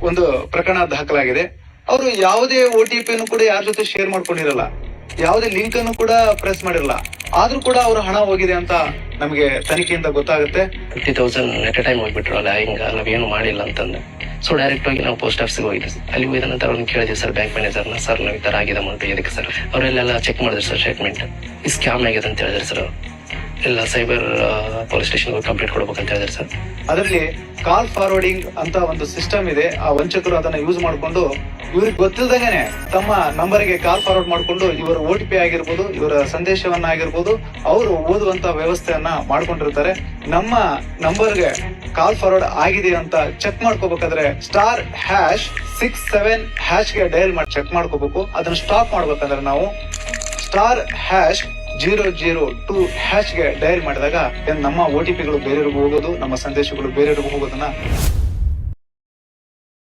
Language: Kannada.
ಒಂದು ಪ್ರಕರಣ ದಾಖಲಾಗಿದೆ. ಅವರು ಯಾವುದೇ OTP ಕೂಡ ಯಾರ ಜೊತೆ ಶೇರ್ ಮಾಡ್ಕೊಂಡಿರಲ್ಲ, ಯಾವುದೇ ಲಿಂಕ್ ಅನ್ನು ಕೂಡ ಪ್ರೆಸ್ ಮಾಡಿರಲ್ಲ. ಆದ್ರೂ ಕೂಡ ಅವ್ರ ಹಣ ಹೋಗಿದೆ ಅಂತ ನಮಗೆ ತನಿಖೆಯಿಂದ ಗೊತ್ತಾಗುತ್ತೆ. 50,000 ಎಟ್ ಟೈಮ್ ಹೋಗ್ಬಿಟ್ರಲ್ಲ, ಹಿಂಗ ನಾವೇನು ಮಾಡಿಲ್ಲ ಅಂತಂದ್ರೆ ಸೊ ಡೈರೆಕ್ಟ್ ಆಗಿ ನಾವು ಪೋಸ್ಟ್ ಆಫೀಸ್ಗೆ ಹೋಗಿದ್ವಿ. ಅಲ್ಲಿ ಹೋಗಿದ ನಂತರ ಅವ್ರನ್ನ ಕೇಳಿದ್ವಿ ಸರ್, ಬ್ಯಾಂಕ್ ಮ್ಯಾನೇಜರ್ನ, ಸರ್ ನಾವು ಈ ತರ ಆಗಿದೆ ಅಮೌಂಟ್ ಇದಕ್ಕೆ ಸರ್. ಅವರೆಲ್ಲ ಚೆಕ್ ಮಾಡಿದ್ರು ಸರ್ ಸ್ಟೇಟ್ಮೆಂಟ್, ಈ ಸ್ಕ್ಯಾಮ್ ಆಗಿದೆ ಅಂತ ಹೇಳಿದ್ರು ಸರ್. ಎಲ್ಲ ಸೈಬರ್ ಪೊಲೀಸ್ ಸ್ಟೇಷನ್ ಕಂಪ್ಲೇಂಟ್ ಕೊಡ್ಬೇಕಂತ ಹೇಳಿದ್ರು ಸರ್. ಅದರಲ್ಲಿ ಕಾಲ್ ಫಾರ್ವರ್ಡಿಂಗ್ ಅಂತ ಒಂದು ಸಿಸ್ಟಮ್ ಇದೆ. ಆ ವಂಚಕರು ಅದನ್ನ ಯೂಸ್ ಮಾಡ್ಕೊಂಡು ಇವ್ರಿಗೆ ಗೊತ್ತಿಲ್ದಂಗೆನೆ ತಮ್ಮ ನಂಬರ್ಗೆ ಕಾಲ್ ಫಾರ್ವರ್ಡ್ ಮಾಡ್ಕೊಂಡು ಇವರ OTP ಆಗಿರ್ಬೋದು, ಇವರ ಸಂದೇಶವನ್ನ ಆಗಿರ್ಬೋದು ಅವರು ಓದುವಂತ ವ್ಯವಸ್ಥೆಯನ್ನ ಮಾಡ್ಕೊಂಡಿರ್ತಾರೆ. ನಮ್ಮ ನಂಬರ್ಗೆ ಕಾಲ್ ಫಾರ್ವರ್ಡ್ ಆಗಿದೆ ಅಂತ ಚೆಕ್ ಮಾಡ್ಕೋಬೇಕಾದ್ರೆ *#67# ಗೆ ಡಯಲ್ ಮಾಡಿ ಚೆಕ್ ಮಾಡ್ಕೋಬೇಕು. ಅದನ್ನ ಸ್ಟಾಪ್ ಮಾಡ್ಬೇಕಂದ್ರೆ ನಾವು *002# ಗೆ ಡಯಲ್ ಮಾಡಿದಾಗ ನಮ್ಮ OTP ಗಳು ಬೇರೆಯವ್ರಿಗೆ ಹೋಗೋದು, ನಮ್ಮ ಸಂದೇಶಗಳು ಬೇರೆಯವ್ರಿಗೆ ಹೋಗೋದನ್ನ